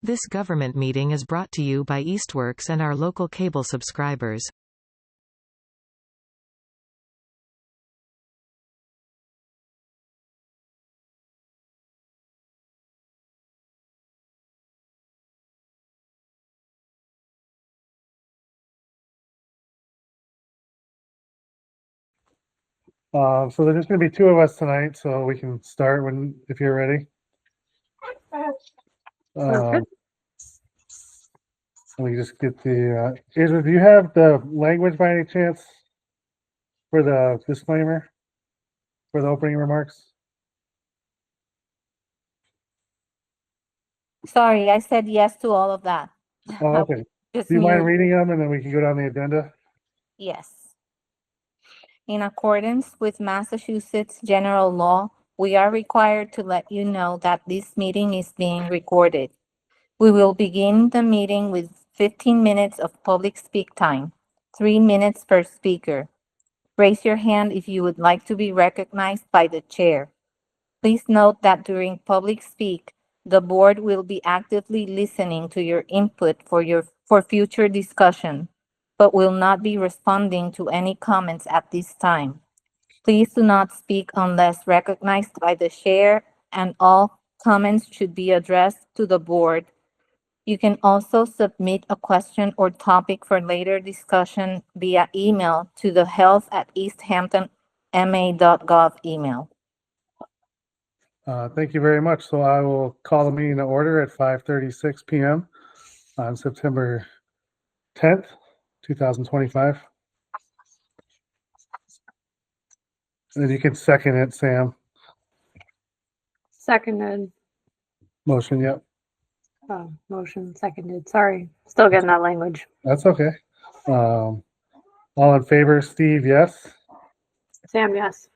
This government meeting is brought to you by Eastworks and our local cable subscribers. So there's just going to be two of us tonight, so we can start if you're ready. Let me just get the. Israel, do you have the language by any chance for the disclaimer for the opening remarks? Sorry, I said yes to all of that. Oh, okay. Do Just you mind mute. reading them and then we can go down the agenda? Yes. In accordance with Massachusetts general law, we are required to let you know that this meeting is being recorded. We will begin the meeting with 15 minutes of public speak time, 3 minutes per speaker. Raise your hand if you would like to be recognized by the chair. Please note that during public speak, the board will be actively listening to your input for future discussion, but will not be responding to any comments at this time. Please do not speak unless recognized by the chair, and all comments should be addressed to the board. You can also submit a question or topic for later discussion via email to the health@easthamptonma.gov email. Thank you very much. So I will call the meeting to order at 5:36 p.m. on September 10th, 2025. And if you can second it, Sam. Seconded. Motion, yep. Oh, motion seconded. Sorry. Still getting that language. That's okay. All in favor, Steve, yes. Sam, yes.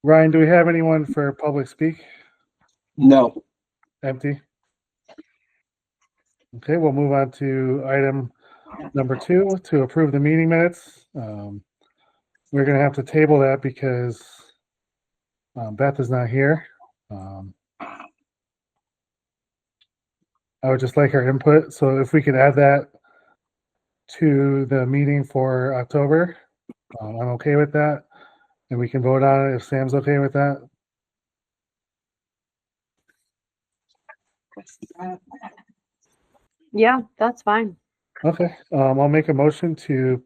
Ryan, do we have anyone for public speak? No. Empty. Okay, we'll move on to item number 2 to approve the meeting minutes. We're going to have to table that because Beth is not here. I would just like her input. So if we could add that to the meeting for October, I'm okay with that. And we can vote on it if Sam's okay with that. Yeah, that's fine. Okay, I'll make a motion to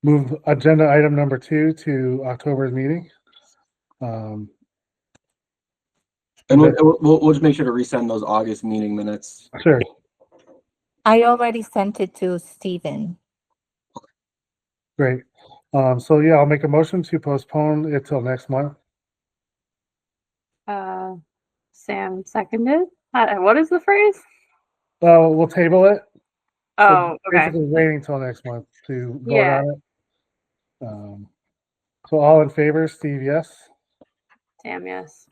move agenda item number 2 to October's meeting. And we'll just make sure to resend those August meeting minutes. Sure. I already sent it to Stephen. Great. So yeah, I'll make a motion to postpone it till next month. Sam seconded. What is the phrase? We'll table it. Oh, So okay. basically waiting till next month to vote Yeah. on it. So all in favor, Steve, yes. Sam, yes.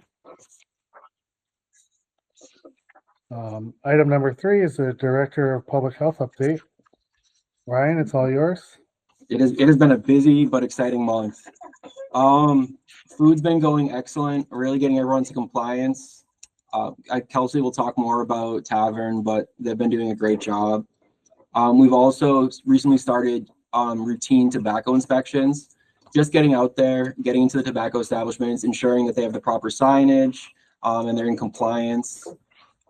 Item number 3 is the Director of Public Health update. Ryan, it's all yours. It has been a busy but exciting month. Food's been going excellent, really getting everyone to compliance. Kelsey will talk more about Tavern, but they've been doing a great job. We've also recently started routine tobacco inspections, just getting out there, getting into the tobacco establishments, ensuring that they have the proper signage and they're in compliance,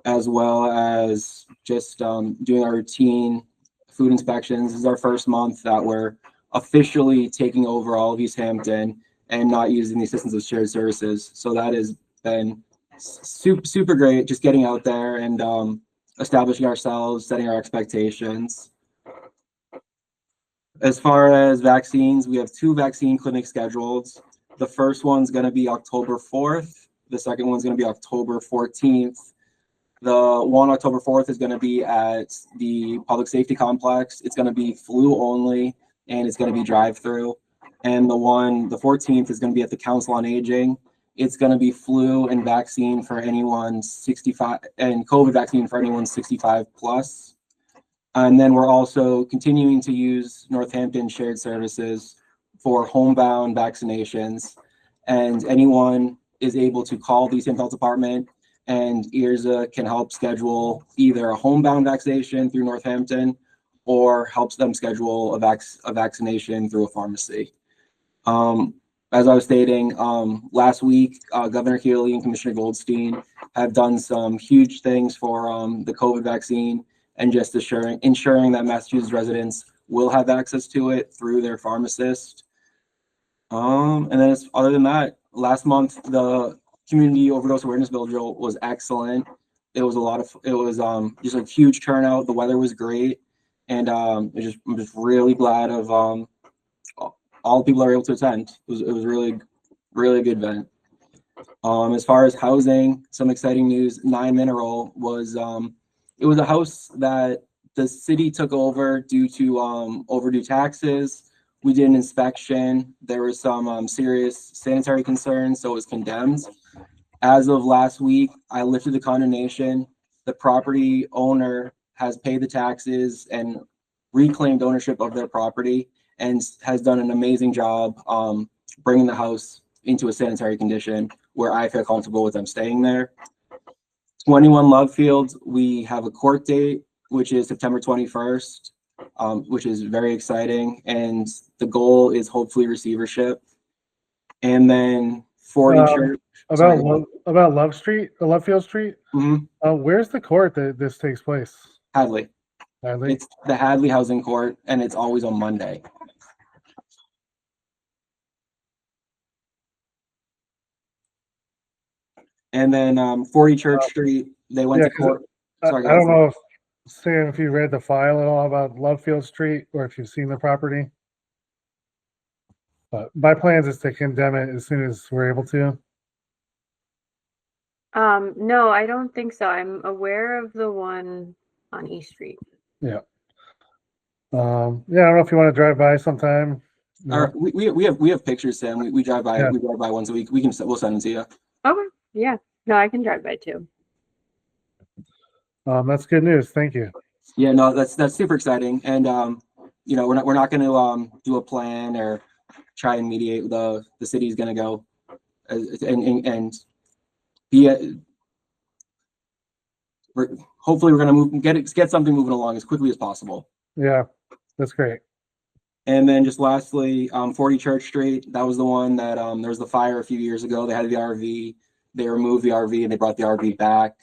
as well as just doing our routine food inspections. This is our first month that we're officially taking over all of Easthampton and not using the assistance of shared services. So that has been super great, just getting out there and establishing ourselves, setting our expectations. As far as vaccines, we have 2 vaccine clinics scheduled. The first one's going to be October 4th. The second one's going to be October 14th. The one October 4th is going to be at the public safety complex. It's going to be flu only, and it's going to be drive-through. And the 14th is going to be at the Council on Aging. It's going to be flu and vaccine for anyone 65 and COVID vaccine for anyone 65 plus. And then we're also continuing to use Northampton Shared Services for homebound vaccinations. And anyone is able to call the Easthampton Health Department and EARSA can help schedule either a homebound vaccination through Northampton or helps them schedule a vaccination through a pharmacy. As I was stating, last week, Governor Healy and Commissioner Goldstein have done some huge things for the COVID vaccine and just ensuring that Massachusetts residents will have access to it through their pharmacist. And then other than that, last month, the community overdose awareness vigil was excellent. It was just a huge turnout. The weather was great. And I'm just really glad of all the people that were able to attend. It was really a good event. As far as housing, some exciting news. 9 Mineral was it was a house that the city took over due to overdue taxes. We did an inspection. There was some serious sanitary concerns, so it was condemned. As of last week, I lifted the condemnation. The property owner has paid the taxes and reclaimed ownership of their property and has done an amazing job bringing the house into a sanitary condition where I feel comfortable with them staying there. 21 Love Field, we have a court date, which is September 21st, which is very exciting. And the goal is hopefully receivership. And then 40 Church. About Love Field Street. Mm-hmm. Where's the court that this takes place? Hadley. Hadley. It's the Hadley Housing Court, and it's always on Monday. And then 40 Church Street, they went to court. Sorry, I don't know if Sam, if you read the file at all about Love Field Street or if you've seen the property. But my plans is to condemn it as soon as we're able to. No, I don't think so. I'm aware of the one on East Street. Yeah. I don't know if you want to drive by sometime. We have pictures, Sam. We drive by. Yeah. We drive by once a week. We'll send them to you. Okay. Yeah. No, I can drive by too. That's good news. Thank you. Yeah. No, that's super exciting. And we're not going to do a plan or try and mediate. The city's going to go and be. Hopefully, we're going to get something moving along as quickly as possible. Yeah, that's great. And then just lastly, 40 Church Street, that was the one that there was the fire a few years ago. They had the RV, they removed the RV and they brought the RV back.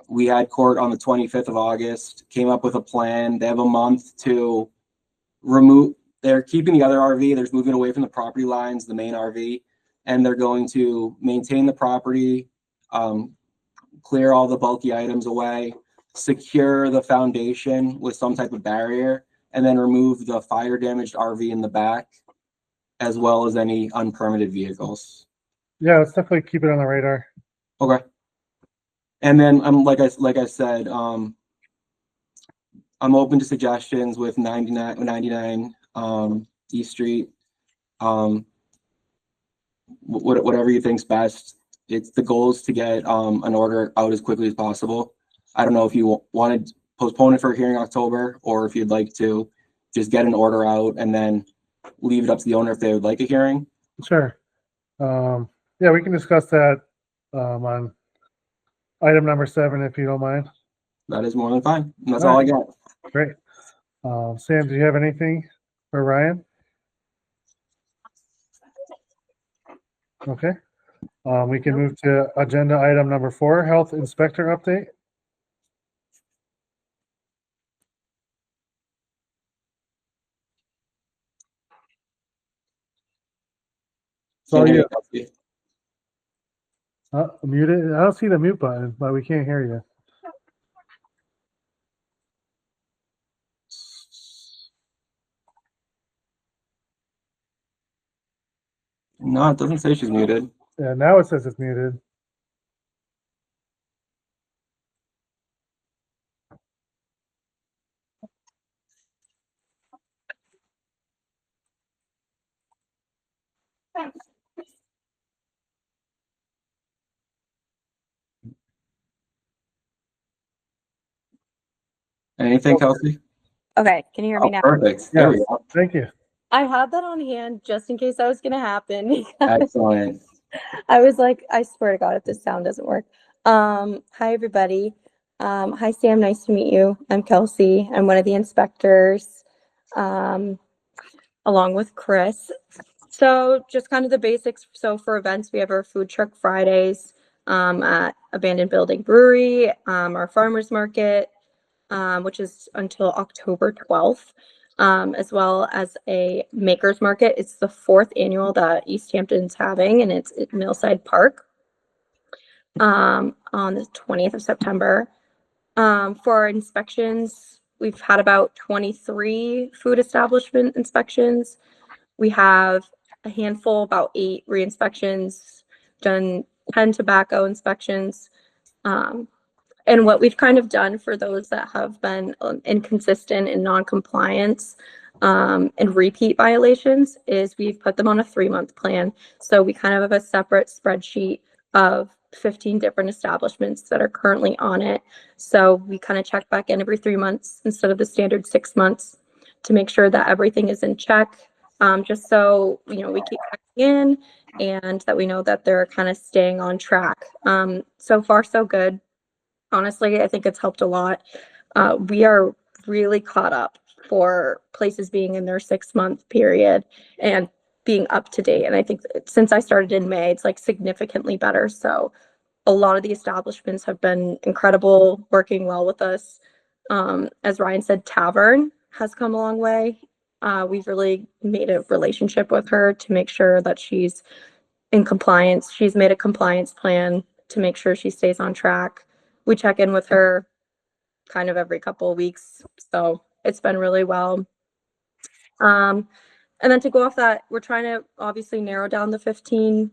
We had court on the 25th of August, came up with a plan. They have a month to remove, they're keeping the other RV, they're moving away from the property lines, the main RV, and they're going to maintain the property, clear all the bulky items away, secure the foundation with some type of barrier, and then remove the fire damaged RV in the back, as well as any unpermitted vehicles. Yeah, let's definitely keep it on the radar. Okay. And then like I said, I'm open to suggestions with 99 East Street. Whatever you think's best. The goal is to get an order out as quickly as possible. I don't know if you want to postpone it for a hearing in October, or if you'd like to just get an order out and then leave it up to the owner if they would like a hearing. Sure. Yeah, we can discuss that on item number 7, if you don't mind. That is more than fine. And that's all I got. Great. Sam, do you have anything for Ryan? Okay. We can move to agenda item number 4, health inspector update. So muted. I don't see the mute button, but we can't hear you. No, it doesn't say she's muted. Yeah, now it says it's muted. Anything, Kelsey? Okay, can you hear me now? Perfect. There we go. Thank you. I had that on hand just in case that was going to happen. Excellent. I was like, I swear to God, if this sound doesn't work. Hi everybody. Hi Sam, nice to meet you. I'm Kelsey. I'm one of the inspectors, along with Chris. So just kind of the basics. So for events, we have our food truck Fridays, at Abandoned Building Brewery, our farmers market, which is until October 12th, as well as a makers market. It's the 4th annual that Easthampton's having, and it's at Millside Park, on the 20th of September. For our inspections, we've had about 23 food establishment inspections. We have a handful, about 8 re-inspections, done 10 tobacco inspections. And what we've kind of done for those that have been inconsistent in non-compliance, and repeat violations is we've put them on a 3-month plan. So we kind of have a separate spreadsheet of 15 different establishments that are currently on it. So we kind of check back in every 3 months instead of the standard 6 months to make sure that everything is in check. Just so, you know, we keep checking in and that we know that they're kind of staying on track. So far, so good. Honestly, I think it's helped a lot. We are really caught up for places being in their 6-month period and being up to date. And I think since I started in May, it's like significantly better. So a lot of the establishments have been incredible, working well with us. As Ryan said, Tavern has come a long way. We've really made a relationship with her to make sure that she's in compliance. She's made a compliance plan to make sure she stays on track. We check in with her kind of every couple of weeks. So it's been really well. And then to go off that, we're trying to obviously narrow down the 15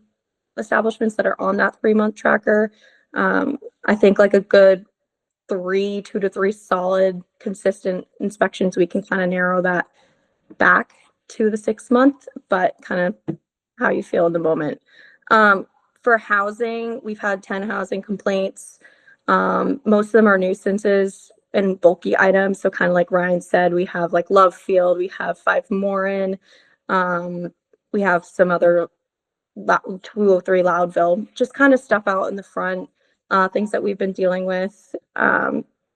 establishments that are on that 3-month tracker. I think like a good 2 to 3 solid, consistent inspections, we can kind of narrow that back to the 6-month, but kind of how you feel in the moment. For housing, we've had 10 housing complaints. Most of them are nuisances and bulky items. So kind of like Ryan said, we have like Love Field, we have 5 Morin, we have some other 203 Loudville, just kind of stuff out in the front, things that we've been dealing with.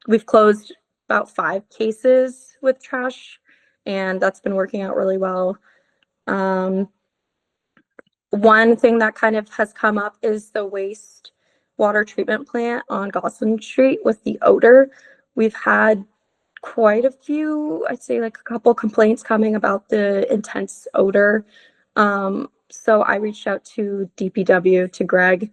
We've closed about 5 cases with trash, and that's been working out really well. One thing that kind of has come up is the waste water treatment plant on Gosselin Street with the odor. We've had quite a few, I'd say like a couple complaints coming about the intense odor. So I reached out to DPW, to Greg,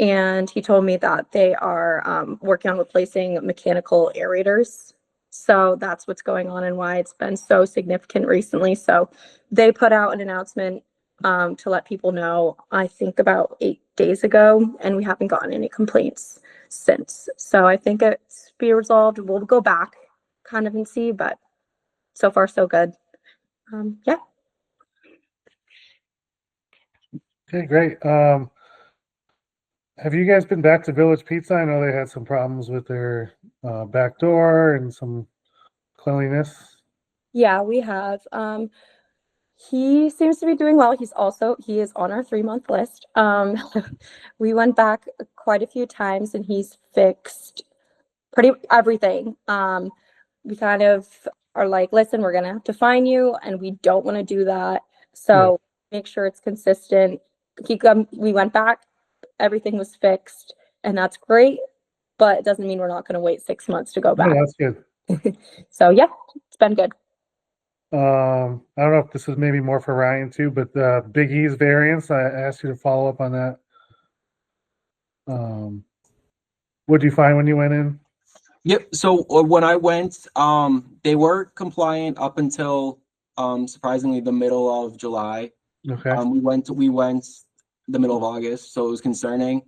and he told me that they are working on replacing mechanical aerators. So that's what's going on and why it's been so significant recently. So they put out an announcement to let people know, I think about 8 days ago, and we haven't gotten any complaints since. So I think it's be resolved. We'll go back kind of and see, but so far so good. Yeah. Okay, great. Have you guys been back to Village Pizza? I know they had some problems with their back door and some cleanliness. Yeah, we have. He seems to be doing well. He is on our 3-month list. We went back quite a few times and he's fixed pretty everything. We kind of are like, listen, we're gonna have to fine you, and we don't want to do that. So make sure it's consistent. We went back, everything was fixed, and that's great, but it doesn't mean we're not gonna wait 6 months to go Yeah, back. that's good. So yeah, it's been good. I don't know if this is maybe more for Ryan too, but the Big E's variance, I asked you to follow up on that. What did you find when you went in? Yep. So when I went, they were compliant up until surprisingly the middle of July. Okay. We went the middle of August, so it was concerning.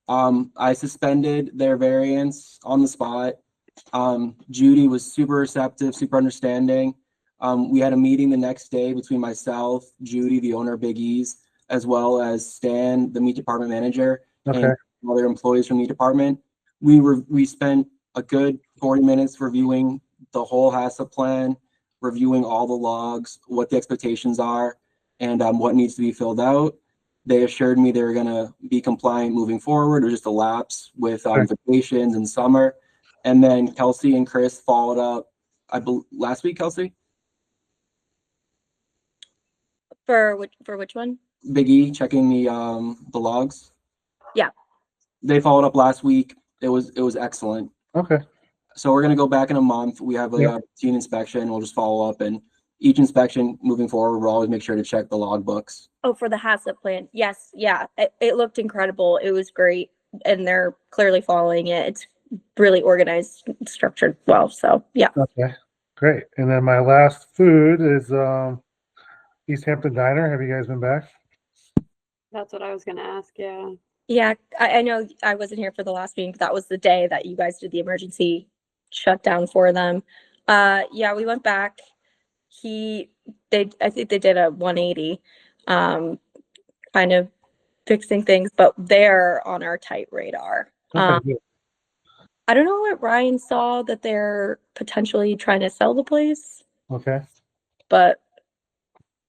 I suspended their variance on the spot. Judy was super receptive, super understanding. We had a meeting the next day between myself, Judy, the owner of Big E's, as well as Stan, the meat department manager, Okay. and other employees from meat department. We spent a good 40 minutes reviewing the whole HACCP plan, reviewing all the logs, what the expectations are, and what needs to be filled out. They assured me they were gonna be compliant moving forward. It was just a lapse with vacations and summer. And then Kelsey and Chris followed up, last week, Kelsey? For which one? Big E checking the logs. Yeah. They followed up last week. It was excellent. Okay. So we're gonna go back in a month. We have a Yep. routine inspection. We'll just follow up, and each inspection moving forward, we'll always make sure to check the log books. Oh, for the HACCP plan. Yes. Yeah. It looked incredible. It was great. And they're clearly following it. It's really organized, structured well. So yeah. Okay. Great. And then my last food is Easthampton Diner. Have you guys been back? That's what I was gonna ask, yeah. Yeah, I know I wasn't here for the last meeting, but that was the day that you guys did the emergency shutdown for them. Yeah, we went back. I think they did a 180, kind of fixing things, but they're on our tight radar. Okay. Good. I don't know what Ryan saw that they're potentially trying to sell the place, Okay. but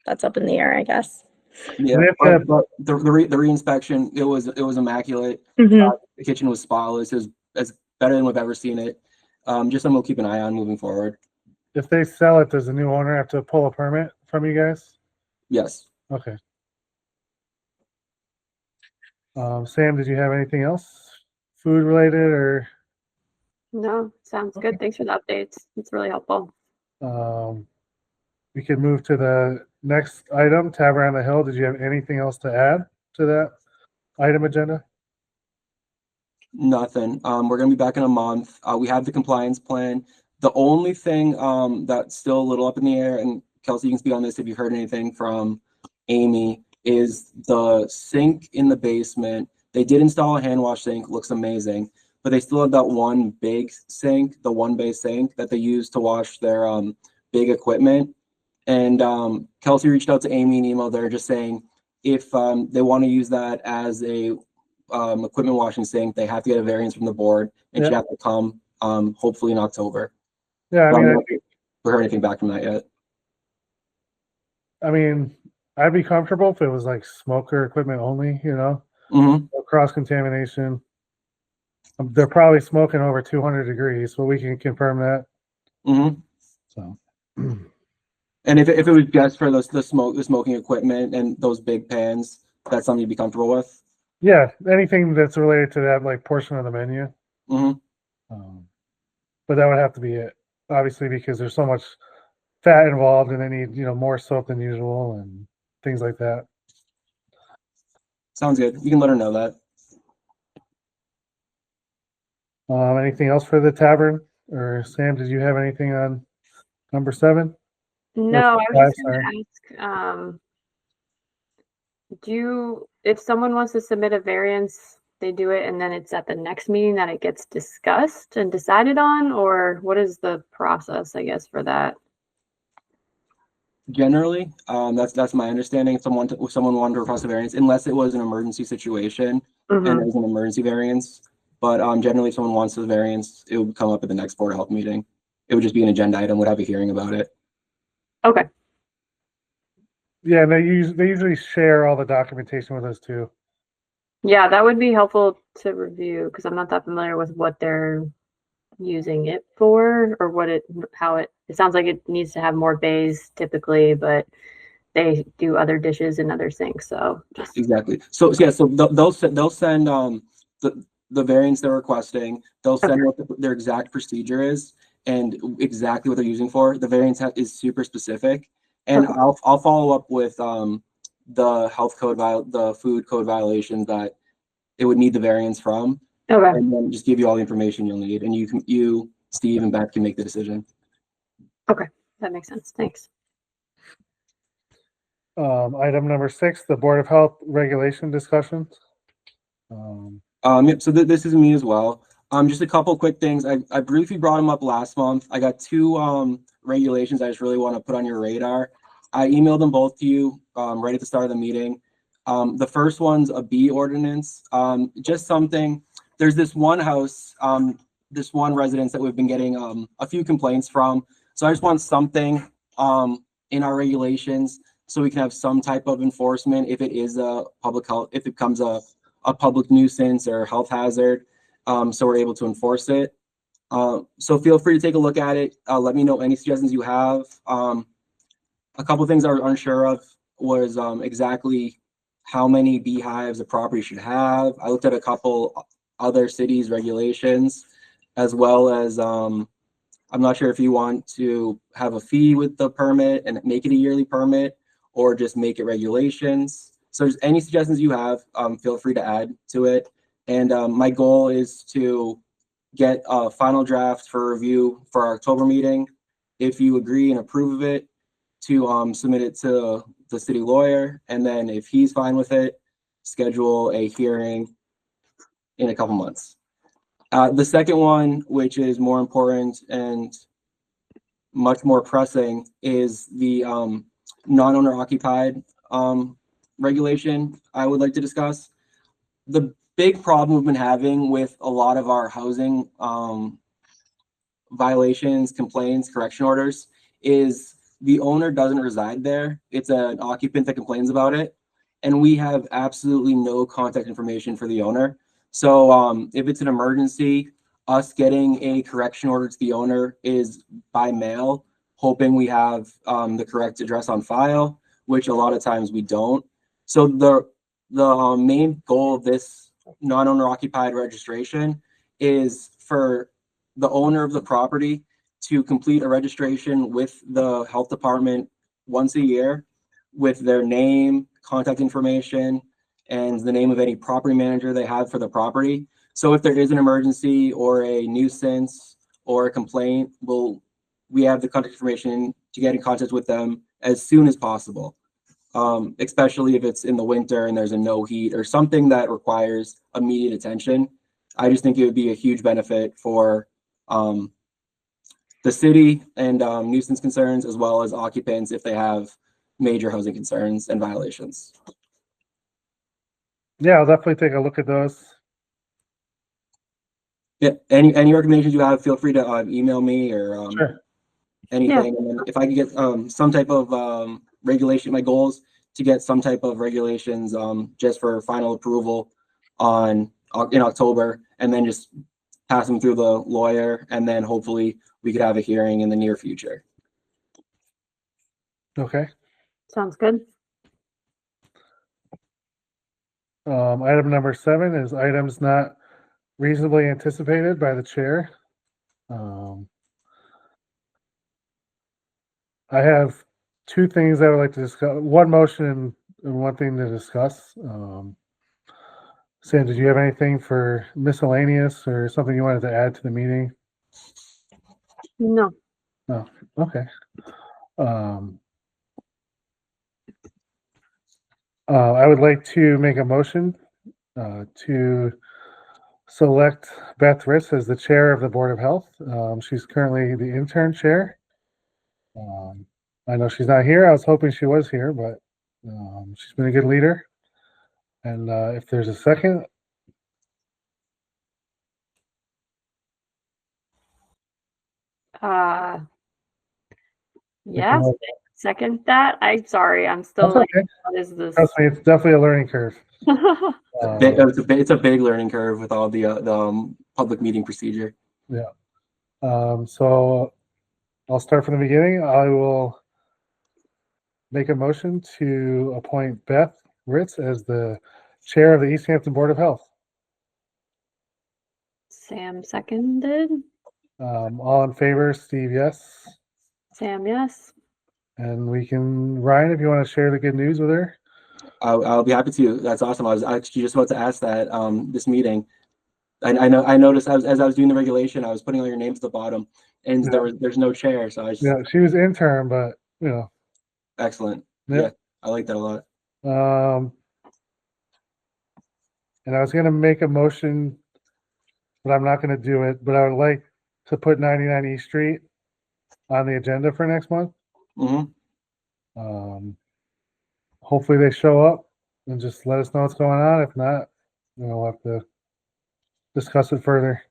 that's up in the air, I guess. Yeah, They have to- but the reinspection, it was immaculate. Mhm. The kitchen was spotless. It was as better than we've ever seen it. Just something we'll keep an eye on moving forward. If they sell it, does the new owner have to pull a permit from you guys? Yes. Okay. Sam, did you have anything else food related or No, sounds good. Thanks for the updates. It's really helpful. we could move to the next item, Tavern on the Hill. Did you have anything else to add to that item agenda? Nothing. We're gonna be back in a month. We have the compliance plan. The only thing that's still a little up in the air, and Kelsey, you can speak on this if you've heard anything from Amy, is the sink in the basement. They did install a hand wash sink, looks amazing, but they still have that one big sink, the one bay sink that they use to wash their big equipment. And Kelsey reached out to Amy and emailed her just saying if they want to use that as a equipment washing sink, they have to get a variance from the board, and she have to come hopefully in October. Yeah, I But mean, I haven't heard anything back from that yet. I'd be comfortable if it was like smoker equipment only, no cross contamination. They're probably smoking over 200 degrees, but we can confirm that. So, And if it was just for the smoking equipment and those big pans, that's something you'd be comfortable with. yeah, anything that's related to that like portion of the menu. But that would have to be it, obviously, because there's so much fat involved, and they need more soap than usual and things like that. Sounds good. You can let her know that. Anything else for the tavern? Or Sam, did you have anything on number 7? No, I was Five, just gonna ask, if someone wants to submit a variance, they do it and then it's at the next meeting that it gets discussed and decided on, or what is the process, I guess, for that? Generally, that's my understanding. If someone wanted to request a variance, unless it was an emergency situation and it was an emergency variance. But generally, if someone wants the variance, it would come up at the next Board of Health meeting. It would just be an agenda item. Would have a hearing about it. Okay. Yeah, and they usually share all the documentation with us too. Yeah, that would be helpful to review because I'm not that familiar with what they're using it for or how it sounds like it needs to have more bays typically, but they do other dishes and other sinks. So just Exactly. So yeah, so they'll send the variance they're requesting. They'll send what their exact procedure is and exactly what they're using for. The variance is super specific, and I'll follow up with the health code the food code violations that it would need the variance from. Okay. And then just give you all the information you'll need, and you, Steve, and Beth can make the decision. Okay, that makes sense. Thanks. Item number 6, the Board of Health regulation discussions. Yep, so this is me as well. Just a couple quick things. I briefly brought them up last month. I got 2 regulations I just really want to put on your radar. I emailed them both to you right at the start of the meeting. The first one's a B ordinance. Just something. There's this one house, this one residence that we've been getting a few complaints from. So I just want something in our regulations so we can have some type of enforcement if it is a public health, if it becomes a public nuisance or health hazard. So we're able to enforce it. So feel free to take a look at it. Let me know any suggestions you have. A couple things I was unsure of was exactly how many beehives a property should have. I looked at a couple other cities' regulations, as well as I'm not sure if you want to have a fee with the permit and make it a yearly permit, or just make it regulations. So just any suggestions you have, feel free to add to it. And my goal is to get a final draft for review for our October meeting. If you agree and approve of it, to submit it to the city lawyer, and then if he's fine with it, schedule a hearing in a couple months. The second one, which is more important and much more pressing, is the non-owner occupied regulation I would like to discuss. The big problem we've been having with a lot of our housing violations, complaints, correction orders is the owner doesn't reside there. It's an occupant that complains about it. And we have absolutely no contact information for the owner. So if it's an emergency, us getting a correction order to the owner is by mail, hoping we have the correct address on file, which a lot of times we don't. So the main goal of this non-owner occupied registration is for the owner of the property to complete a registration with the health department once a year with their name, contact information, and the name of any property manager they have for the property. So if there is an emergency or a nuisance or a complaint, we have the contact information to get in contact with them as soon as possible. Especially if it's in the winter and there's a no heat or something that requires immediate attention. I just think it would be a huge benefit for the city and nuisance concerns, as well as occupants if they have major housing concerns and violations. Yeah, I'll definitely take a look at those. Yeah, any recommendations you have, feel free to email me or Sure. anything. And then if I could get some type of regulation, my goals to get some type of regulations just for final approval in October, and then just pass them through the lawyer, and then hopefully we could have a hearing in the near future. Okay. Sounds good. Item number 7 is items not reasonably anticipated by the chair. I have 2 things I would like to discuss. One motion and one thing to discuss. Sam, did you have anything for miscellaneous or something you wanted to add to the meeting? No. No. Okay. I would like to make a motion to select Beth Ritz as the chair of the Board of Health. She's currently the intern chair. I know she's not here. I was hoping she was here, but she's been a good leader. And if there's a second. Yeah, second that. I'm sorry. I'm still That's like, okay. what is this? Trust me, it's definitely a learning curve. It's a big learning curve with all the public meeting procedure. Yeah. So I'll start from the beginning. I will make a motion to appoint Beth Ritz as the chair of the Easthampton Board of Health. Sam seconded. All in favor, Steve, yes. Sam, yes. And we can, Ryan, if you want to share the good news with her. I'll be happy to. That's awesome. I was actually just about to ask that this meeting. I noticed as I was doing the regulation, I was putting all your names at the bottom, and there's no chair. So I just, Yeah, she was intern, but excellent. Yeah. Yeah, I like that a lot. And I was going to make a motion, but I'm not going to do it. But I would like to put 99 East Street on the agenda for next month. Mm-hmm. Hopefully they show up and just let us know what's going on. If not, we'll have to discuss it further.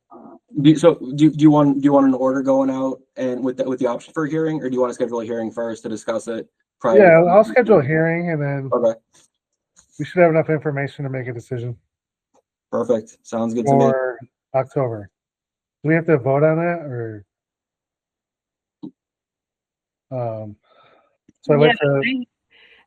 Do you want an order going out and with the option for a hearing, or do you want to schedule a hearing first to discuss it prior? Yeah, I'll schedule a hearing and then Okay, we should have enough information to make a decision perfect. Sounds good to me. for October. Do we have to vote on that or? So I'd like to,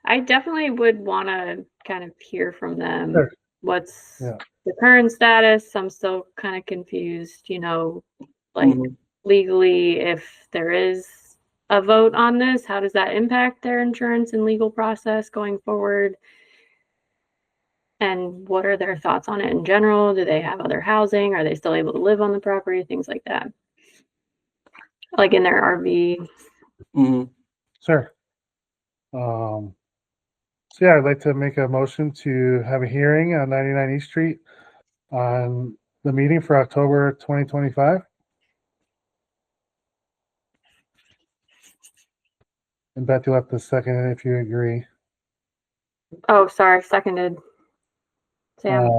I definitely would want to kind of hear from them. Sure. What's Yeah. the current status? I'm still kind of confused, like Mhm. legally, if there is a vote on this, how does that impact their insurance and legal process going forward? And what are their thoughts on it in general? Do they have other housing? Are they still able to live on the property? Things like that. Like in their RV. Mhm. sure. So yeah, I'd like to make a motion to have a hearing on 99 East Street on the meeting for October 2025. And Beth, you'll have to second it if you agree. Oh, sorry, seconded. Sam.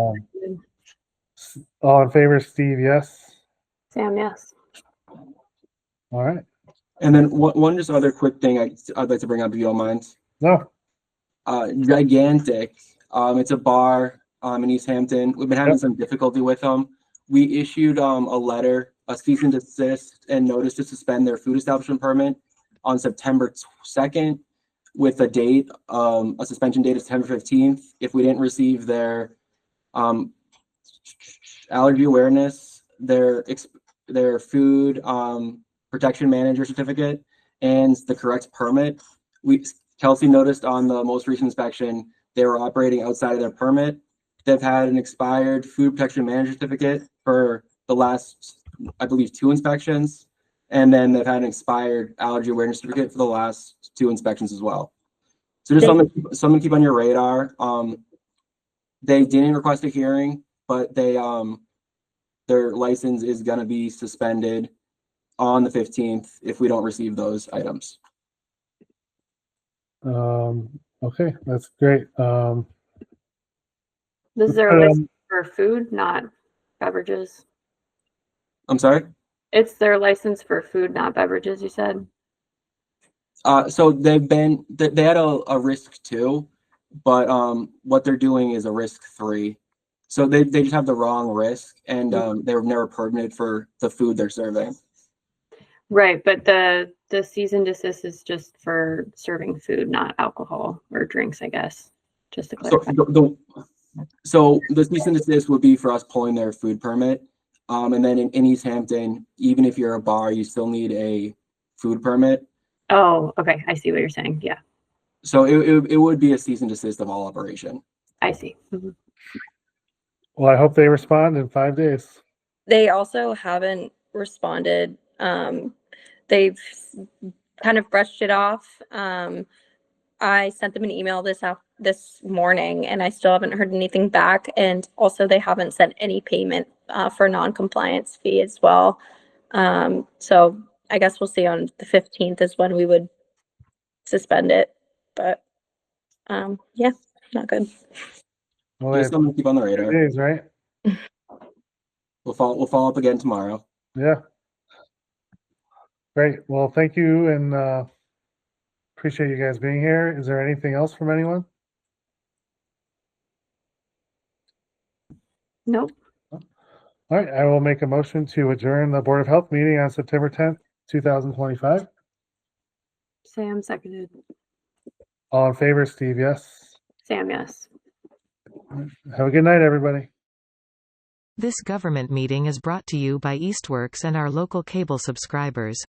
All in favor, Steve, yes? Sam, yes. All right. And then one just other quick thing I'd like to bring up, if you don't mind. No, Gigantic. It's a bar in Easthampton. We've been having Yep. some difficulty with them. We issued a letter, a cease and desist, and notice to suspend their food establishment permit on September 2nd, with a date, a suspension date of September 15th. If we didn't receive their allergy awareness, their food protection manager certificate, and the correct permit. Kelsey noticed on the most recent inspection they were operating outside of their permit. They've had an expired food protection manager certificate for the last, I believe, 2 inspections, and then they've had an expired allergy awareness certificate for the last 2 inspections as well. So just something to keep on your radar. They didn't request a hearing, but their license is going to be suspended on the 15th if we don't receive those items. okay, that's great. This is their license for food, not beverages. I'm sorry? It's their license for food, not beverages, you said? So they had a risk 2, but what they're doing is a risk 3. So they just have the wrong risk, and they were never permitted for the food they're serving. Right, but the cease and desist is just for serving food, not alcohol or drinks, I guess. Just to clarify. So the cease and desist would be for us pulling their food permit. And then in Easthampton, even if you're a bar, you still need a food permit. Oh, okay. I see what you're saying. Yeah, So it would be a cease and desist of all operation. I see. Mhm. Well, I hope they respond in 5 days. They also haven't responded. They've kind of brushed it off. I sent them an email this morning, and I still haven't heard anything back. And also, they haven't sent any payment for non-compliance fee as well. So I guess we'll see on the 15th is when we would suspend it. But yeah, not good. Well, Just something to keep on the 2 radar. days, right? We'll follow up again tomorrow. Yeah. Great. Well, thank you and appreciate you guys being here. Is there anything else from anyone? Nope. All right. I will make a motion to adjourn the Board of Health meeting on September 10th, 2025. Sam seconded. All in favor, Steve, yes. Sam, yes. Have a good night, everybody. This government meeting is brought to you by Eastworks and our local cable subscribers.